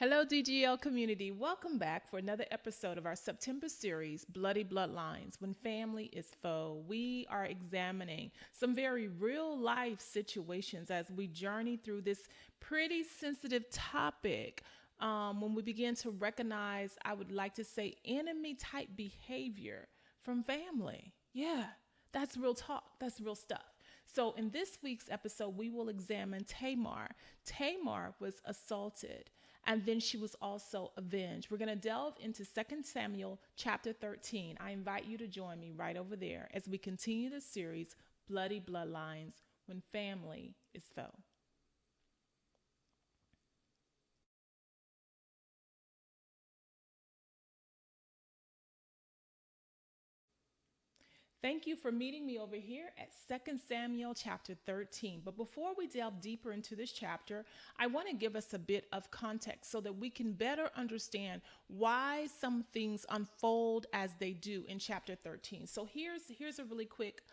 Hello, DGL community. Welcome back for another episode of our September series, Bloody Bloodlines When Family is Foe. We are examining some very real life situations as we journey through this pretty sensitive topic. When we begin to recognize, I would like to say, enemy type behavior from family. Yeah, that's real talk, that's real stuff. So, in this week's episode, we will examine Tamar. Tamar was assaulted and then she was also avenged. We're going to delve into 2 Samuel chapter 13. I invite you to join me right over there as we continue the series, Bloody Bloodlines When Family is Foe. Thank you for meeting me over here at 2 Samuel chapter 13. But before we delve deeper into this chapter, I want to give us a bit of context so that we can better understand why some things unfold as they do in chapter 13. So here's a really quick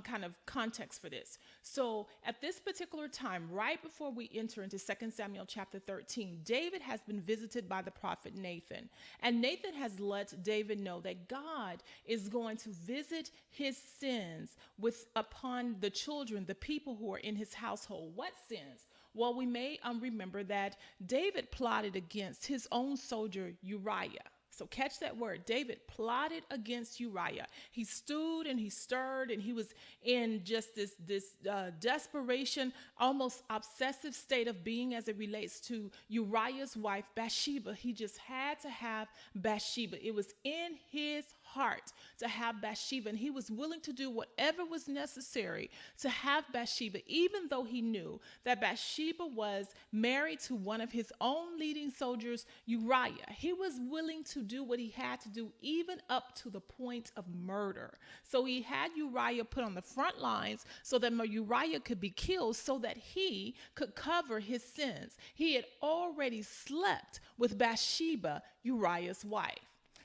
kind of context for this. So at this particular time, right before we enter into 2 Samuel chapter 13, David has been visited by the prophet Nathan. And Nathan has let David know that God is going to visit his sins with upon the children, the people who are in his household. What sins? Well, we may remember that David plotted against his own soldier Uriah. So catch that word. David plotted against Uriah. He stewed and he stirred and he was in just this desperation, almost obsessive state of being as it relates to Uriah's wife Bathsheba. He just had to have Bathsheba. It was in his heart to have Bathsheba, and he was willing to do whatever was necessary to have Bathsheba, even though he knew that Bathsheba was married to one of his own leading soldiers, Uriah. He was willing to do what he had to do, even up to the point of murder. So he had Uriah put on the front lines so that Uriah could be killed so that he could cover his sins. He had already slept with Bathsheba, Uriah's wife.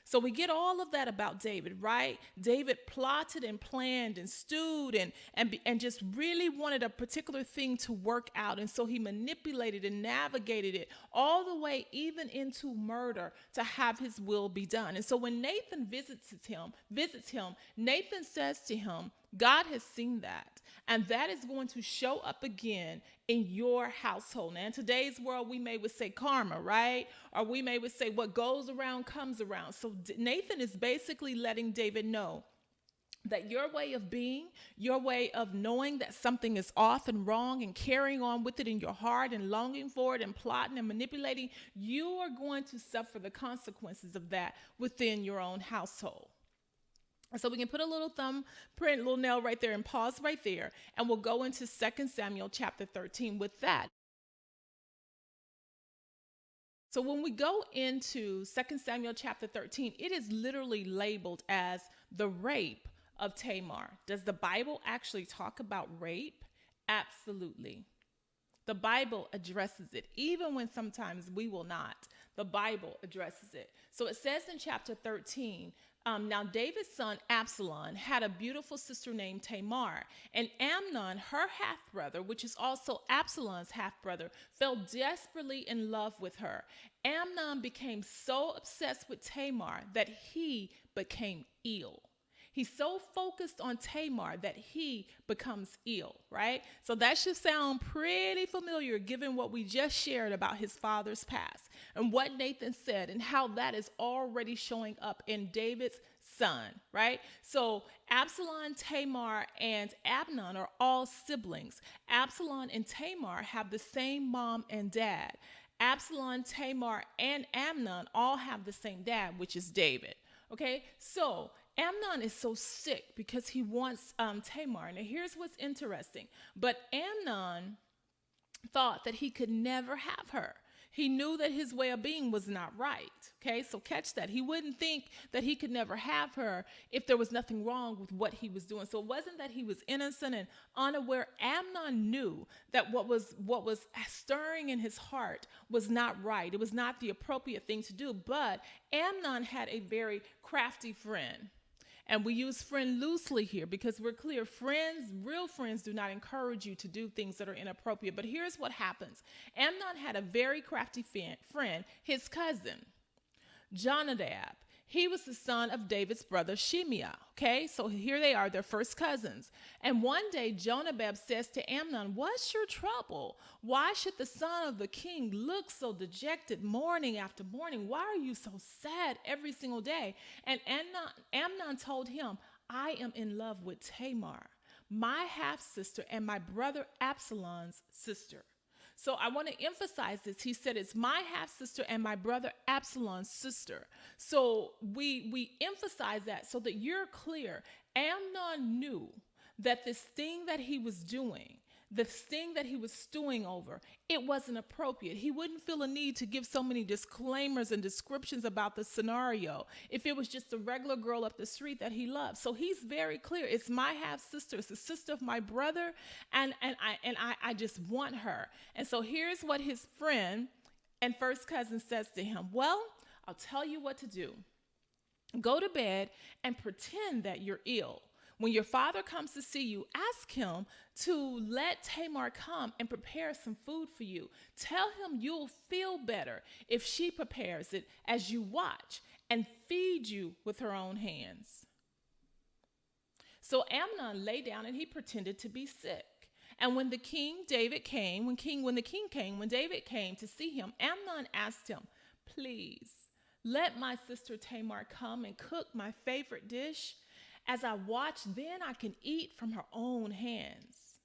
So we get all of that about David, right? David plotted and planned and stewed and just really wanted a particular thing to work out. And so he manipulated and navigated it all the way even into murder to have his will be done. And so when Nathan visits him, Nathan says to him, God has seen that. And that is going to show up again in your household. Now, in today's world, we may would say karma, right? Or we may would say what goes around comes around. So Nathan is basically letting David know that your way of being, your way of knowing that something is off and wrong and carrying on with it in your heart and longing for it and plotting and manipulating, you are going to suffer the consequences of that within your own household. So we can put a little thumbprint, little nail right there and pause right there. And we'll go into 2 Samuel chapter 13 with that. So when we go into 2 Samuel chapter 13, it is literally labeled as the rape of Tamar. Does the Bible actually talk about rape? Absolutely. The Bible addresses it, even when sometimes we will not. The Bible addresses it. So it says in chapter 13, now David's son Absalom had a beautiful sister named Tamar, and Amnon, her half-brother, which is also Absalom's half-brother, fell desperately in love with her. Amnon became so obsessed with Tamar that he became ill. He's so focused on Tamar that he becomes ill, right? So that should sound pretty familiar given what we just shared about his father's past and what Nathan said and how that is already showing up in David's son, right? So Absalom, Tamar, and Amnon are all siblings. Absalom and Tamar have the same mom and dad. Absalom, Tamar, and Amnon all have the same dad, which is David. Okay, so Amnon is so sick because he wants Tamar. Now, here's what's interesting. But Amnon thought that he could never have her. He knew that his way of being was not right. Okay, so catch that. He wouldn't think that he could never have her if there was nothing wrong with what he was doing. So it wasn't that he was innocent and unaware. Amnon knew that what was stirring in his heart was not right. It was not the appropriate thing to do. But Amnon had a very crafty friend. And we use friend loosely here because we're clear. Friends, real friends, do not encourage you to do things that are inappropriate. But here's what happens. Amnon had a very crafty friend, his cousin, Jonadab. He was the son of David's brother Shimea. Okay, so here they are, they're first cousins. And one day Jonadab says to Amnon, "What's your trouble? Why should the son of the king look so dejected morning after morning? Why are you so sad every single day?" And Amnon told him, "I am in love with Tamar, my half sister and my brother Absalom's sister." So I want to emphasize this. He said, "It's my half sister and my brother Absalom's sister." So we emphasize that so that you're clear. Amnon knew that this thing that he was doing, this thing that he was stewing over, it wasn't appropriate. He wouldn't feel a need to give so many disclaimers and descriptions about the scenario if it was just a regular girl up the street that he loved. So he's very clear. It's my half sister. It's the sister of my brother, and I just want her. And so here's what his friend and first cousin says to him. "Well, I'll tell you what to do. Go to bed and pretend that you're ill. When your father comes to see you, ask him to let Tamar come and prepare some food for you. Tell him you'll feel better if she prepares it as you watch and feed you with her own hands." So Amnon lay down and he pretended to be sick. And when David came to see him, Amnon asked him, "Please, let my sister Tamar come and cook my favorite dish. As I watch, then I can eat from her own hands."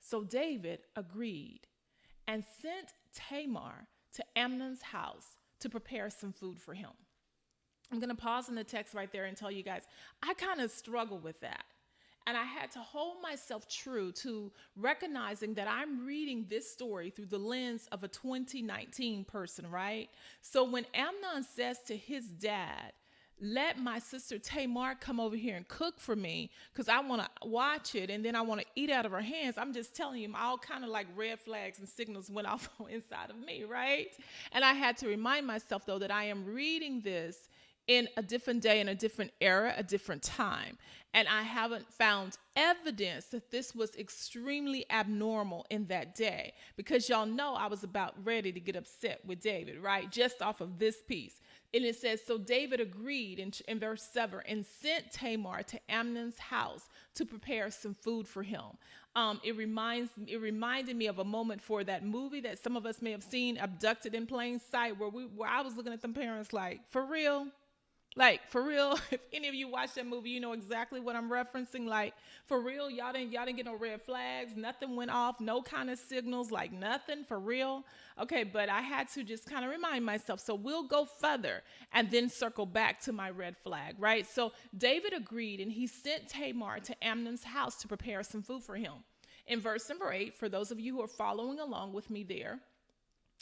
So David agreed and sent Tamar to Amnon's house to prepare some food for him. I'm going to pause in the text right there and tell you guys, I kind of struggle with that. And I had to hold myself true to recognizing that I'm reading this story through the lens of a 2019 person, right? So when Amnon says to his dad, "Let my sister Tamar come over here and cook for me because I want to watch it and then I want to eat out of her hands," I'm just telling you, all kind of like red flags and signals went off inside of me, right? And I had to remind myself, though, that I am reading this in a different day, in a different era, a different time. And I haven't found evidence that this was extremely abnormal in that day, because y'all know I was about ready to get upset with David, right? Just off of this piece. And it says, so David agreed in verse 7 and sent Tamar to Amnon's house to prepare some food for him. It reminded me of a moment for that movie that some of us may have seen, Abducted in Plain Sight, where I was looking at them parents like, for real? Like, for real, if any of you watch that movie, you know exactly what I'm referencing. Like, for real, y'all didn't get no red flags. Nothing went off. No kind of signals, like nothing, for real. Okay, but I had to just kind of remind myself. So we'll go further and then circle back to my red flag, right? So David agreed, and he sent Tamar to Amnon's house to prepare some food for him. In verse number 8, for those of you who are following along with me there,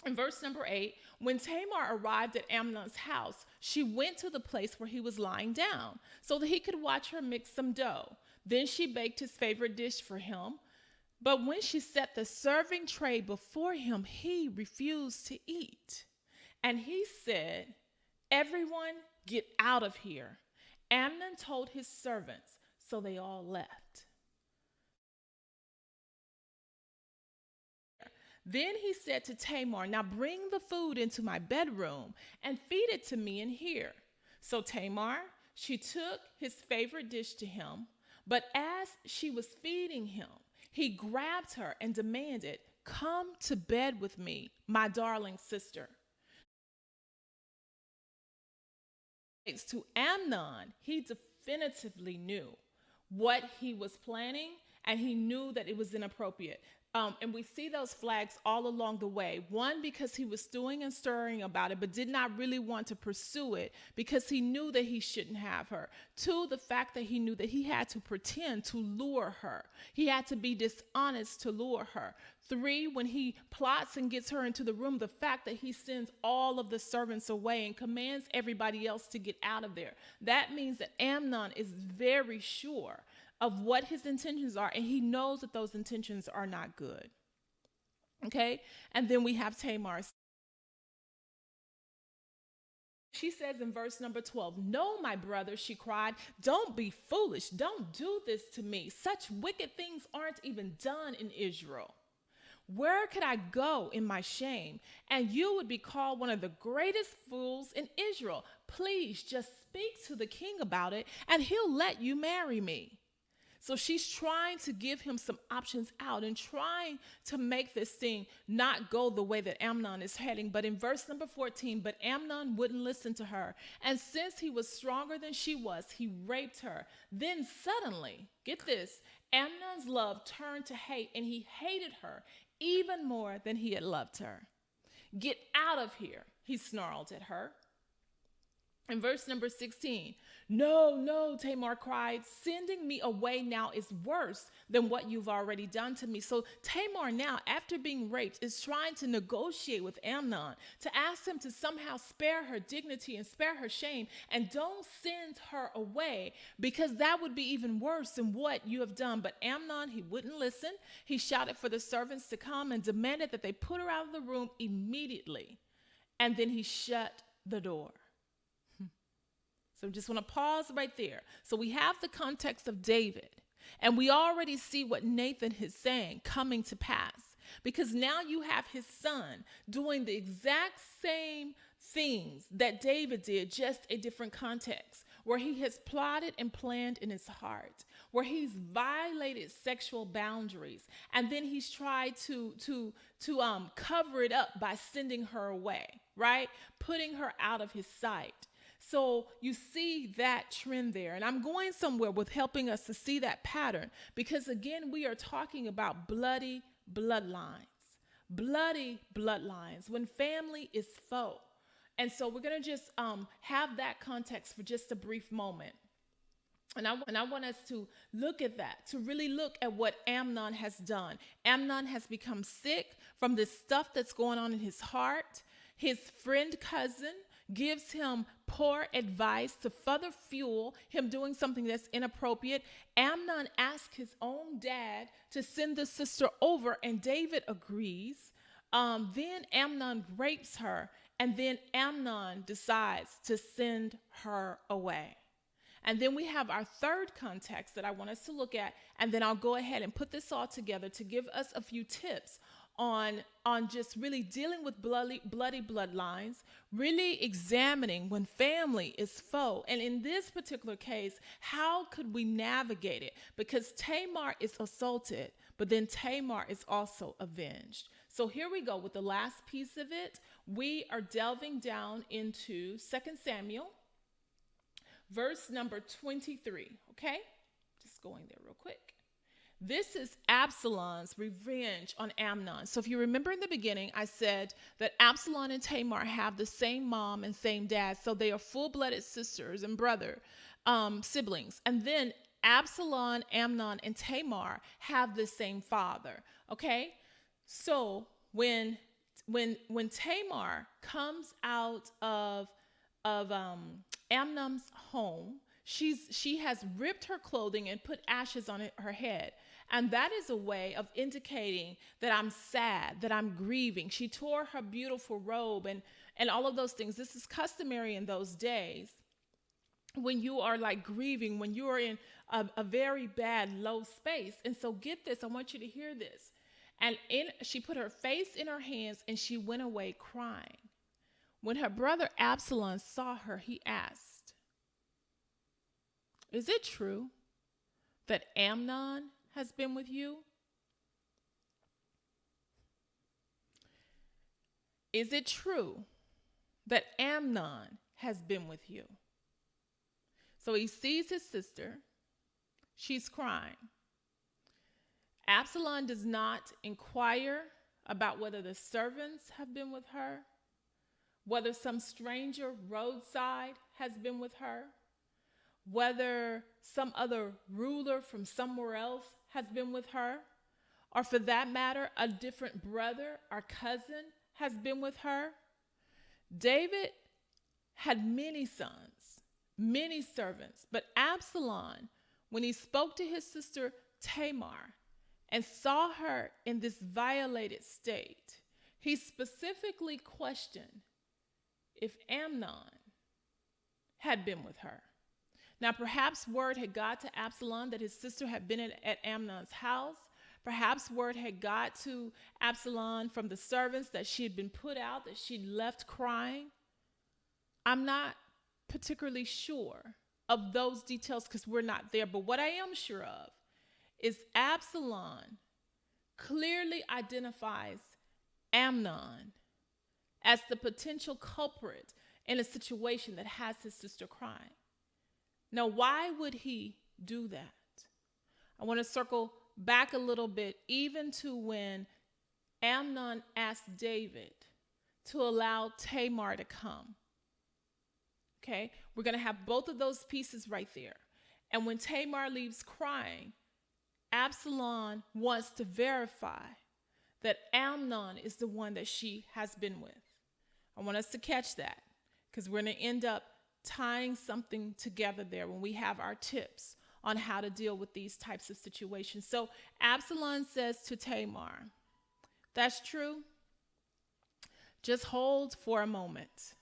in verse number 8, when Tamar arrived at Amnon's house, she went to the place where he was lying down so that he could watch her mix some dough. Then she baked his favorite dish for him. But when she set the serving tray before him, he refused to eat. And he said, "Everyone, get out of here." Amnon told his servants, so they all left. Then he said to Tamar, "Now bring the food into my bedroom and feed it to me in here." So Tamar, she took his favorite dish to him, but as she was feeding him, he grabbed her and demanded, "Come to bed with me, my darling sister." To Amnon, he definitively knew what he was planning, and he knew that it was inappropriate. And we see those flags all along the way. One, because he was stewing and stirring about it, but did not really want to pursue it because he knew that he shouldn't have her. Two, the fact that he knew that he had to pretend to lure her. He had to be dishonest to lure her. Three, when he plots and gets her into the room, the fact that he sends all of the servants away and commands everybody else to get out of there. That means that Amnon is very sure of what his intentions are, and he knows that those intentions are not good. Okay? And then we have Tamar. she says in verse number 12, "No, my brother," she cried, "don't be foolish. Don't do this to me. Such wicked things aren't even done in Israel. Where could I go in my shame? And you would be called one of the greatest fools in Israel. Please just speak to the king about it, and he'll let you marry me." So she's trying to give him some options out and trying to make this thing not go the way that Amnon is heading. But in verse number 14, but Amnon wouldn't listen to her. And since he was stronger than she was, he raped her. Then suddenly, get this, Amnon's love turned to hate, and he hated her even more than he had loved her. "Get out of here," he snarled at her. In verse number 16, "No, no," Tamar cried. "Sending me away now is worse than what you've already done to me." So Tamar now, after being raped, is trying to negotiate with Amnon to ask him to somehow spare her dignity and spare her shame and don't send her away, because that would be even worse than what you have done. But Amnon, he wouldn't listen. He shouted for the servants to come and demanded that they put her out of the room immediately. And then he shut the door. So just want to pause right there. So we have the context of David, and we already see what Nathan is saying coming to pass, because now you have his son doing the exact same things that David did, just a different context, where he has plotted and planned in his heart, where he's violated sexual boundaries, and then he's tried to cover it up by sending her away, right? Putting her out of his sight. So you see that trend there. And I'm going somewhere with helping us to see that pattern, because again, we are talking about bloody bloodlines. Bloody bloodlines when family is foe. And so we're going to just have that context for just a brief moment. And I want us to look at that, to really look at what Amnon has done. Amnon has become sick from this stuff that's going on in his heart. His friend cousin gives him poor advice to further fuel him doing something that's inappropriate. Amnon asks his own dad to send the sister over, and David agrees. Then Amnon rapes her, and then Amnon decides to send her away. And then we have our third context that I want us to look at, and then I'll go ahead and put this all together to give us a few tips on just really dealing with bloody bloodlines, really examining when family is foe. And in this particular case, how could we navigate it? Because Tamar is assaulted, but then Tamar is also avenged. So here we go with the last piece of it. We are delving down into 2 Samuel, verse number 23, okay? Just going there real quick. This is Absalom's revenge on Amnon. So if you remember in the beginning, I said that Absalom and Tamar have the same mom and same dad. So they are full-blooded sisters and brother siblings. And then Absalom, Amnon, and Tamar have the same father. Okay? So when Tamar comes out of Amnon's home, she has ripped her clothing and put ashes on her head. And that is a way of indicating that I'm sad, that I'm grieving. She tore her beautiful robe and all of those things. This is customary in those days when you are like grieving, when you are in a very bad, low space. And so get this, I want you to hear this. And she put her face in her hands and she went away crying. When her brother Absalom saw her, he asked, "Is it true that Amnon has been with you?" Is it true that Amnon has been with you? So he sees his sister. She's crying. Absalom does not inquire about whether the servants have been with her, whether some stranger roadside has been with her, whether some other ruler from somewhere else has been with her, or for that matter, a different brother or cousin has been with her. David had many sons, many servants, but Absalom, when he spoke to his sister Tamar and saw her in this violated state, he specifically questioned if Amnon had been with her. Now, perhaps word had got to Absalom that his sister had been at Amnon's house. Perhaps word had got to Absalom from the servants that she had been put out, that she'd left crying. I'm not particularly sure of those details because we're not there. But what I am sure of is Absalom clearly identifies Amnon as the potential culprit in a situation that has his sister crying. Now, why would he do that? I want to circle back a little bit, even to when Amnon asked David to allow Tamar to come. Okay, we're going to have both of those pieces right there. And when Tamar leaves crying, Absalom wants to verify that Amnon is the one that she has been with. I want us to catch that because we're going to end up tying something together there when we have our tips on how to deal with these types of situations. So Absalom says to Tamar, that's true. Just hold for a moment.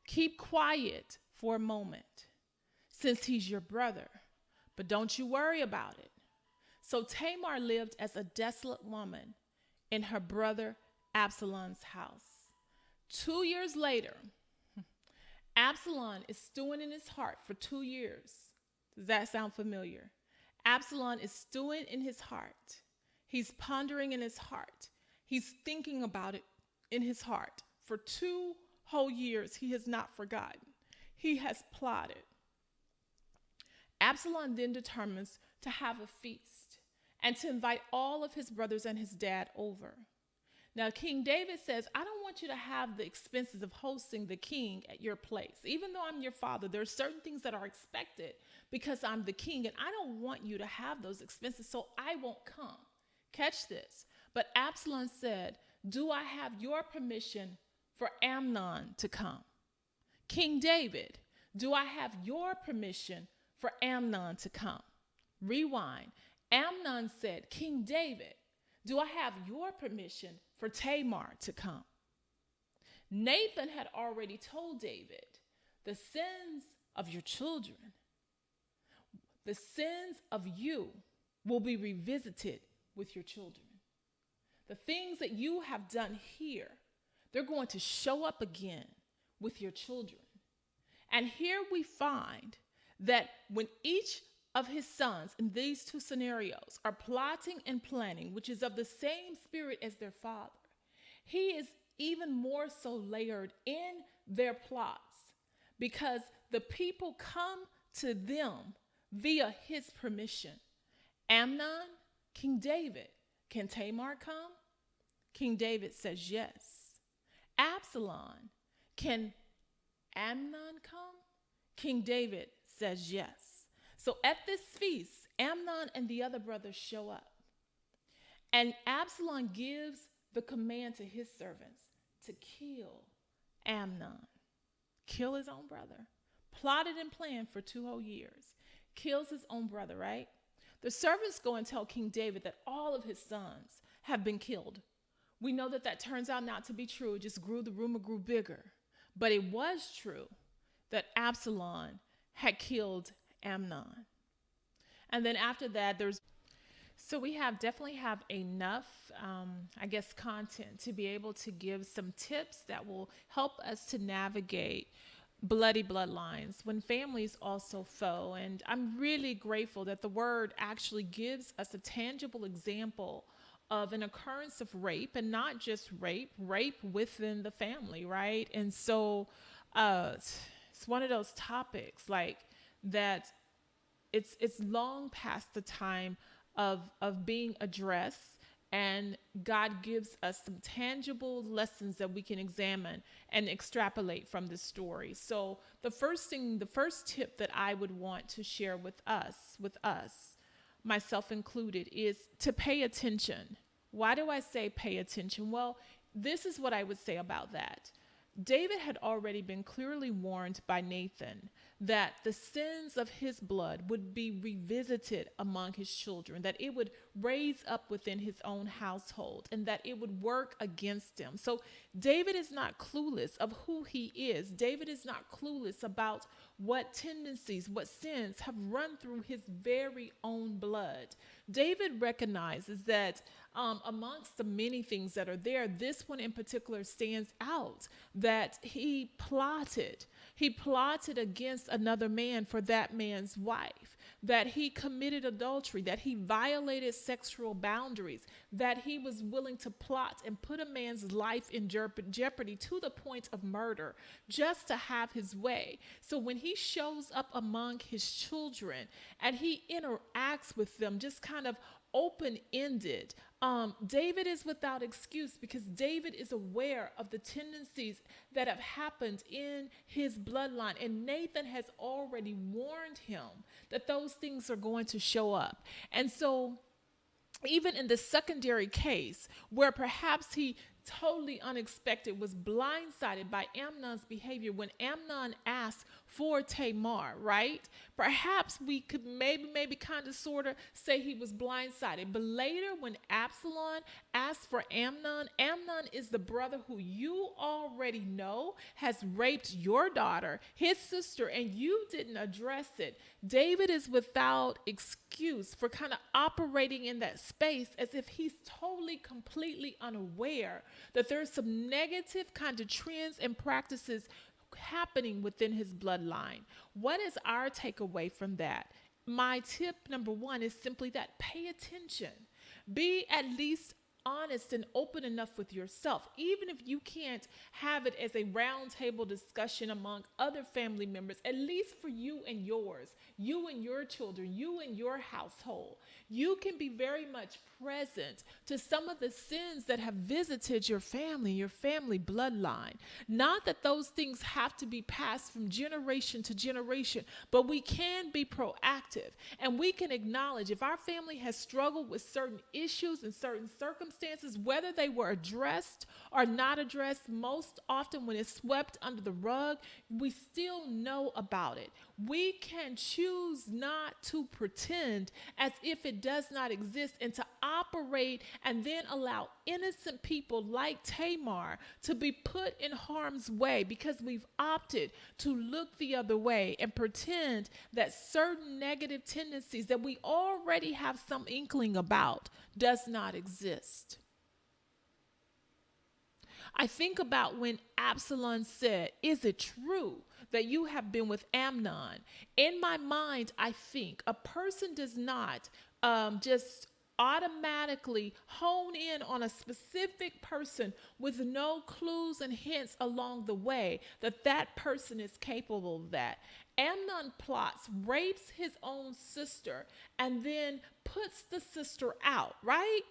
Keep quiet for a moment since he's your brother, but don't you worry about it. So Tamar lived as a desolate woman in her brother Absalom's house. 2 years later, Absalom is stewing in his heart for 2 years. Does that sound familiar? Absalom is stewing in his heart. He's pondering in his heart. He's thinking about it in his heart. For 2 whole years, he has not forgotten. He has plotted. Absalom then determines to have a feast and to invite all of his brothers and his dad over. Now, King David says, I don't want you to have the expenses of hosting the king at your place. Even though I'm your father, there are certain things that are expected because I'm the king, and I don't want you to have those expenses, so I won't come. Catch this. But Absalom said, do I have your permission for Amnon to come? King David, do I have your permission for Amnon to come? Rewind. Amnon said, King David, do I have your permission for Tamar to come? Nathan had already told David, the sins of your children, the sins of you will be revisited with your children. The things that you have done here, they're going to show up again with your children. And here we find that when each of his sons in these 2 scenarios are plotting and planning, which is of the same spirit as their father, he is even more so layered in their plots because the people come to them via his permission. Amnon, King David, can Tamar come? King David says yes. Absalom, can Amnon come? King David says yes. So at this feast, Amnon and the other brothers show up. And Absalom gives the command to his servants to kill Amnon. Kill his own brother. Plotted and planned for 2 whole years. Kills his own brother, right? The servants go and tell King David that all of his sons have been killed. We know that that turns out not to be true. It just the rumor grew bigger. But it was true that Absalom had killed Amnon. And then after that, so we definitely have enough, content to be able to give some tips that will help us to navigate bloody bloodlines when families also foe. And I'm really grateful that the word actually gives us a tangible example of an occurrence of rape, and not just rape within the family, right? And so it's one of those topics like that it's long past the time of being addressed, and God gives us some tangible lessons that we can examine and extrapolate from this story. So the first tip that I would want to share with us, myself included, is to pay attention. Why do I say pay attention? Well, this is what I would say about that. David had already been clearly warned by Nathan that the sins of his blood would be revisited among his children, that it would raise up within his own household, and that it would work against him. So David is not clueless of who he is. David is not clueless about what tendencies, what sins have run through his very own blood. David recognizes that amongst the many things that are there, this one in particular stands out, that he plotted. He plotted against another man for that man's wife, that he committed adultery, that he violated sexual boundaries, that he was willing to plot and put a man's life in jeopardy to the point of murder just to have his way. So when he shows up among his children and he interacts with them just kind of open ended. David is without excuse because David is aware of the tendencies that have happened in his bloodline. And Nathan has already warned him that those things are going to show up. And so, even in the secondary case, where perhaps he totally unexpected was blindsided by Amnon's behavior when Amnon asked for Tamar, right? Perhaps we could maybe kind of sort of say he was blindsided. But later when Absalom asked for Amnon, Amnon is the brother who you already know has raped your daughter, his sister, and you didn't address it. David is without excuse for kind of operating in that space as if he's totally, completely unaware that there's some negative kind of trends and practices happening within his bloodline. What is our takeaway from that? My tip number one is simply that pay attention. Be at least honest and open enough with yourself, even if you can't have it as a round table discussion among other family members, at least for you and yours, you and your children, you and your household. You can be very much present to some of the sins that have visited your family bloodline. Not that those things have to be passed from generation to generation, but we can be proactive and we can acknowledge if our family has struggled with certain issues and certain circumstances, whether they were addressed or not addressed, most often when it's swept under the rug, we still know about it. We can choose not to pretend as if it does not exist and to operate and then allow innocent people like Tamar to be put in harm's way because we've opted to look the other way and pretend that certain negative tendencies that we already have some inkling about does not exist. I think about when Absalom said, "Is it true that you have been with Amnon?" In my mind, I think a person does not just automatically hone in on a specific person with no clues and hints along the way that that person is capable of that. Amnon plots, rapes his own sister, and then puts the sister out, right?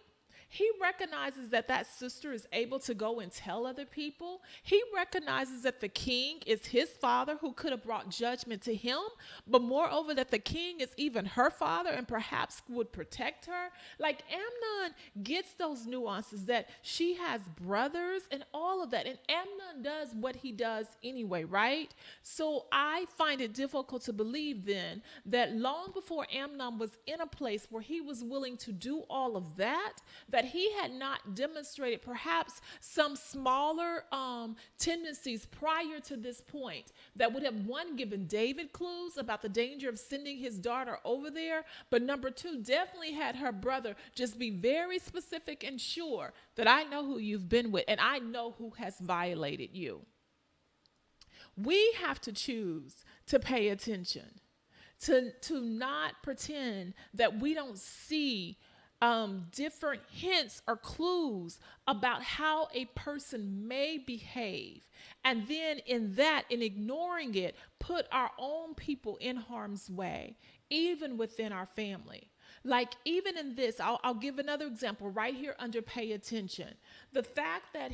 He recognizes that that sister is able to go and tell other people. He recognizes that the king is his father who could have brought judgment to him, but moreover that the king is even her father and perhaps would protect her. Like Amnon gets those nuances that she has brothers and all of that. And Amnon does what he does anyway, right? So I find it difficult to believe then that long before Amnon was in a place where he was willing to do all of that, that he had not demonstrated perhaps some smaller tendencies prior to this point that would have, one, given David clues about the danger of sending his daughter over there, but number two, definitely had her brother just be very specific and sure that I know who you've been with and I know who has violated you. We have to choose to pay attention, to not pretend that we don't see different hints or clues about how a person may behave. And then in ignoring it, put our own people in harm's way, even within our family. Like even in this, I'll give another example right here under pay attention. The fact that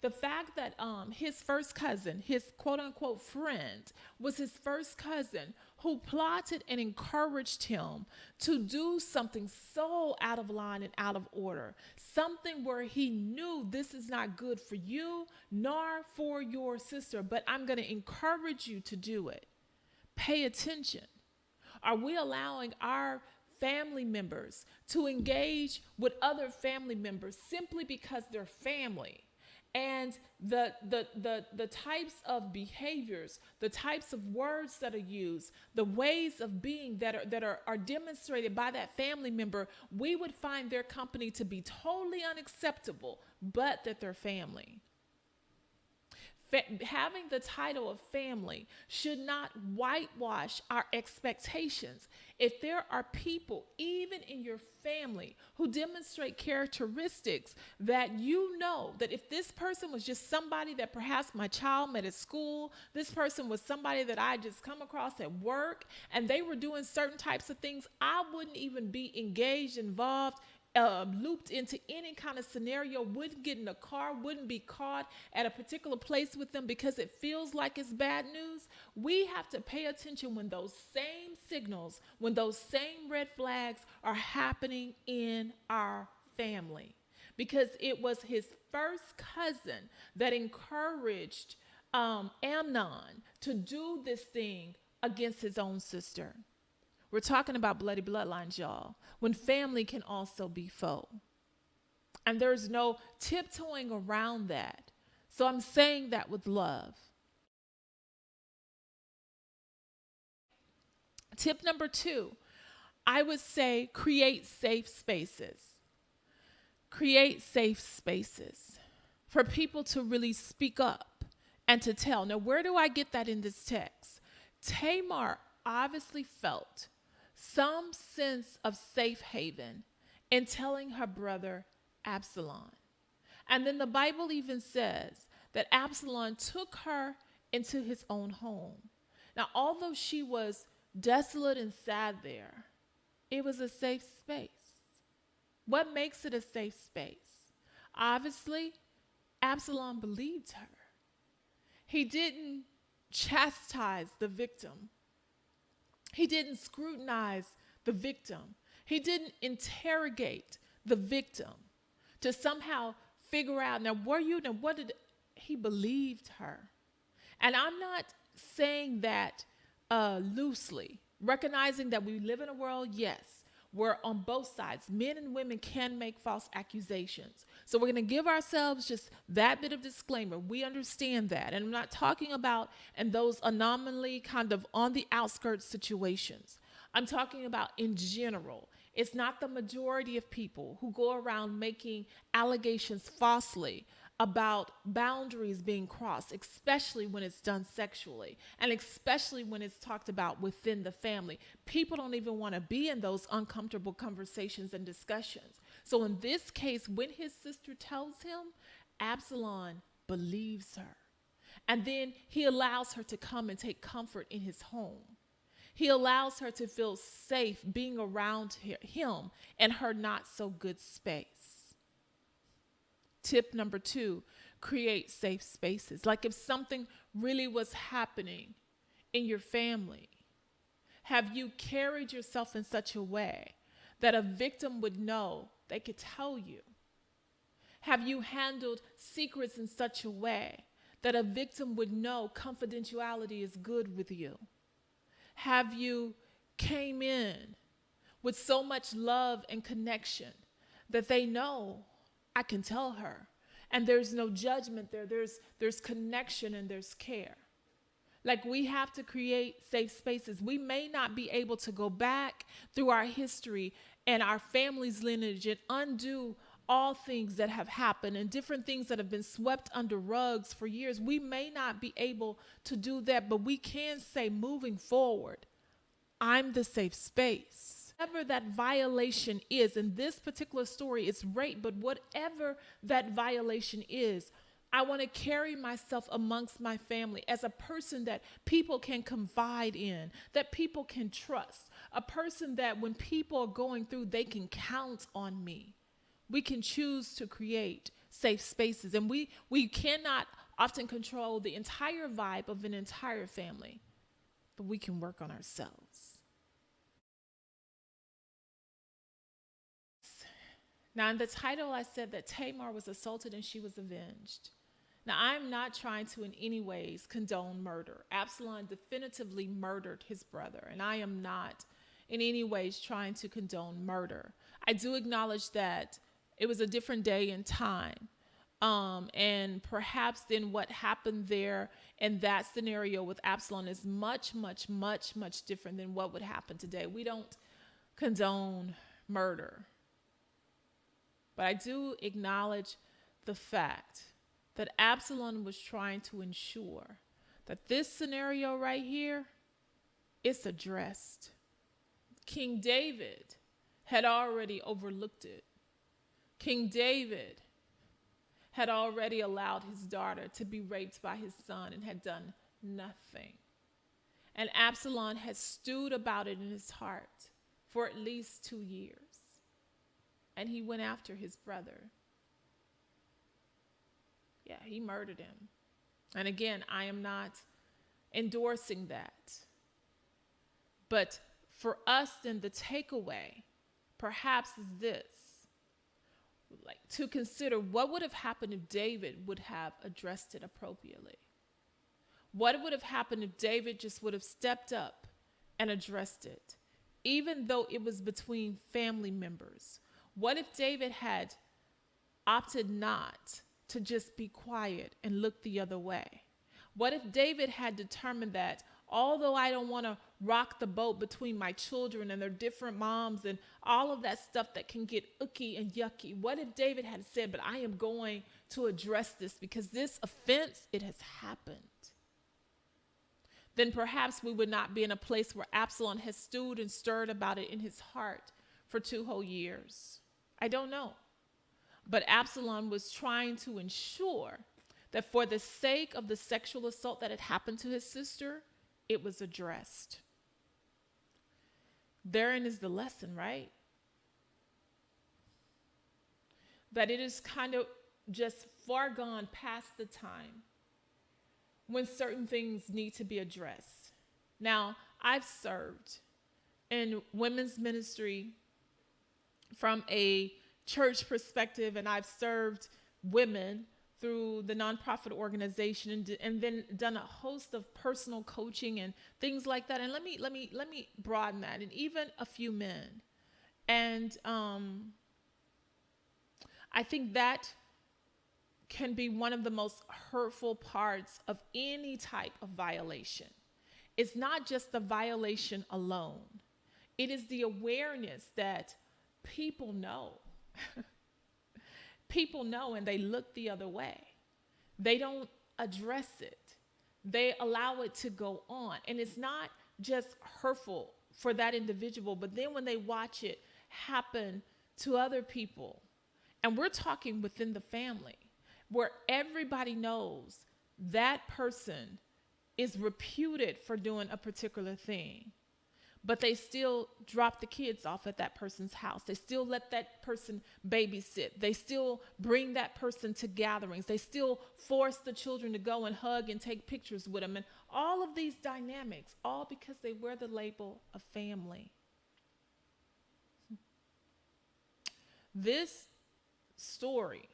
The fact that his first cousin, his quote unquote friend, was his first cousin who plotted and encouraged him to do something so out of line and out of order, something where he knew this is not good for you nor for your sister, but I'm going to encourage you to do it. Pay attention. Are we allowing our family members to engage with other family members simply because they're family? And the types of behaviors, the types of words that are used, the ways of being that are demonstrated by that family member, we would find their company to be totally unacceptable, but that they're family. Having the title of family should not whitewash our expectations. If there are people, even in your family, who demonstrate characteristics that you know that if this person was just somebody that perhaps my child met at school, this person was somebody that I just come across at work, and they were doing certain types of things, I wouldn't even be engaged, involved, looped into any kind of scenario, wouldn't get in a car, wouldn't be caught at a particular place with them because it feels like it's bad news. We have to pay attention when those same signals, when those same red flags are happening in our family. Because it was his first cousin that encouraged Amnon to do this thing against his own sister. We're talking about bloody bloodlines, y'all, when family can also be foe. And there's no tiptoeing around that. So I'm saying that with love. Tip number 2, I would say create safe spaces. Create safe spaces for people to really speak up and to tell. Now, where do I get that in this text? Tamar obviously felt some sense of safe haven in telling her brother Absalom. And then the Bible even says that Absalom took her into his own home. Now, although she was desolate and sad there, it was a safe space. What makes it a safe space? Obviously, Absalom believed her. He didn't chastise the victim. He didn't scrutinize the victim. He didn't interrogate the victim to somehow figure out, now, what did, he believed her. And I'm not saying that loosely, recognizing that we live in a world, yes, where on both sides, men and women can make false accusations. So we're going to give ourselves just that bit of disclaimer. We understand that. And I'm not talking about in those anomaly kind of on the outskirts situations. I'm talking about in general. It's not the majority of people who go around making allegations falsely about boundaries being crossed, especially when it's done sexually, and especially when it's talked about within the family. People don't even want to be in those uncomfortable conversations and discussions. So in this case, when his sister tells him, Absalom believes her. And then he allows her to come and take comfort in his home. He allows her to feel safe being around him and her not so good space. Tip number 2, create safe spaces. Like if something really was happening in your family, have you carried yourself in such a way that a victim would know they could tell you? Have you handled secrets in such a way that a victim would know confidentiality is good with you? Have you came in with so much love and connection that they know I can tell her, and there's no judgment there. There's connection and there's care. Like we have to create safe spaces. We may not be able to go back through our history and our family's lineage and undo all things that have happened and different things that have been swept under rugs for years. We may not be able to do that, but we can say moving forward, I'm the safe space. Whatever that violation is, in this particular story, it's rape, but whatever that violation is, I want to carry myself amongst my family as a person that people can confide in, that people can trust, a person that when people are going through, they can count on me. We can choose to create safe spaces. And we cannot often control the entire vibe of an entire family, but we can work on ourselves. Now, in the title, I said that Tamar was assaulted and she was avenged. Now, I'm not trying to in any ways condone murder. Absalom definitively murdered his brother, and I am not in any ways trying to condone murder. I do acknowledge that it was a different day and time. And perhaps then what happened there in that scenario with Absalom is much, much, much, much different than what would happen today. We don't condone murder. But I do acknowledge the fact that Absalom was trying to ensure that this scenario right here is addressed. King David had already overlooked it. King David had already allowed his daughter to be raped by his son and had done nothing. And Absalom had stewed about it in his heart for at least 2 years. And he went after his brother. Yeah, he murdered him. And again, I am not endorsing that. But for us, then the takeaway perhaps is this. Like to consider what would have happened if David would have addressed it appropriately. What would have happened if David just would have stepped up and addressed it, even though it was between family members? What if David had opted not to just be quiet and look the other way? What if David had determined that although I don't want to rock the boat between my children and their different moms and all of that stuff that can get icky and yucky, what if David had said, but I am going to address this because this offense, it has happened? Then perhaps we would not be in a place where Absalom has stewed and stirred about it in his heart for 2 whole years. I don't know. But Absalom was trying to ensure that for the sake of the sexual assault that had happened to his sister, it was addressed. Therein is the lesson, right? That it is kind of just far gone past the time when certain things need to be addressed. Now, I've served in women's ministry from a church perspective, and I've served women through the nonprofit organization and then done a host of personal coaching and things like that. And let me broaden that, and even a few men. And I think that can be one of the most hurtful parts of any type of violation. It's not just the violation alone. It is the awareness that people know. People know and they look the other way. They don't address it. They allow it to go on. And it's not just hurtful for that individual, but then when they watch it happen to other people, and we're talking within the family, where everybody knows that person is reputed for doing a particular thing, but they still drop the kids off at that person's house. They still let that person babysit. They still bring that person to gatherings. They still force the children to go and hug and take pictures with them. And all of these dynamics, all because they wear the label of family. This story,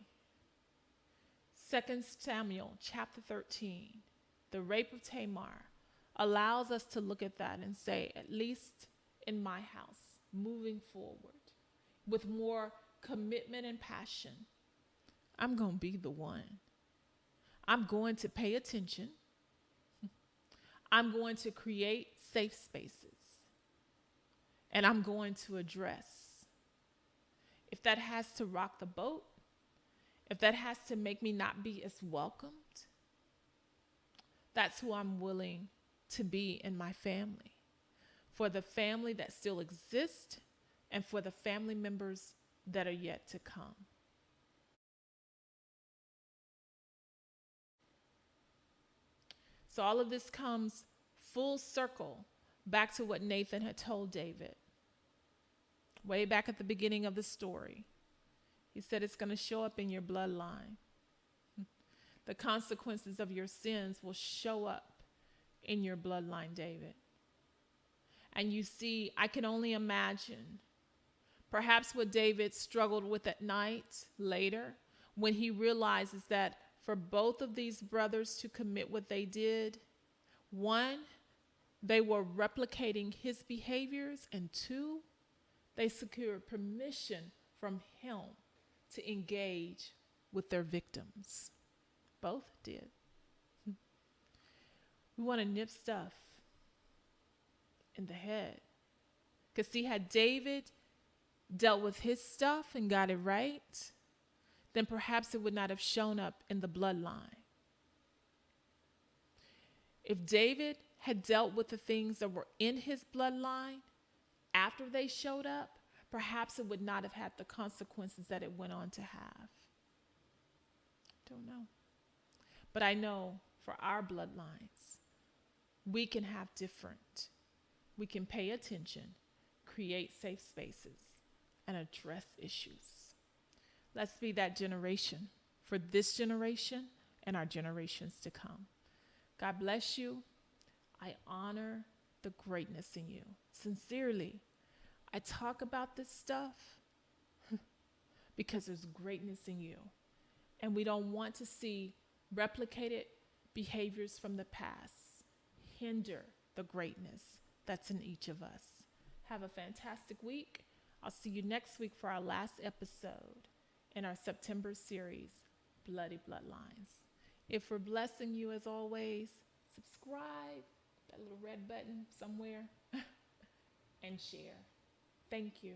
2 Samuel chapter 13, the rape of Tamar, allows us to look at that and say, at least in my house, moving forward with more commitment and passion, I'm going to be the one. I'm going to pay attention. I'm going to create safe spaces. And I'm going to address. If that has to rock the boat, if that has to make me not be as welcomed, that's who I'm willing to be in my family, for the family that still exists and for the family members that are yet to come. So all of this comes full circle back to what Nathan had told David way back at the beginning of the story. He said it's going to show up in your bloodline. The consequences of your sins will show up in your bloodline, David. And you see, I can only imagine perhaps what David struggled with at night later when he realizes that for both of these brothers to commit what they did, one, they were replicating his behaviors, and two, they secured permission from him to engage with their victims. Both did. We want to nip stuff in the head. Because see, had David dealt with his stuff and got it right, then perhaps it would not have shown up in the bloodline. If David had dealt with the things that were in his bloodline after they showed up, perhaps it would not have had the consequences that it went on to have. Don't know. But I know for our bloodlines, we can have different. We can pay attention, create safe spaces, and address issues. Let's be that generation for this generation and our generations to come. God bless you. I honor the greatness in you. Sincerely, I talk about this stuff because there's greatness in you. And we don't want to see replicated behaviors from the past hinder the greatness that's in each of us. Have a fantastic week. I'll see you next week for our last episode in our September series, Bloody Bloodlines. If we're blessing you as always, subscribe, that little red button somewhere, and share. Thank you.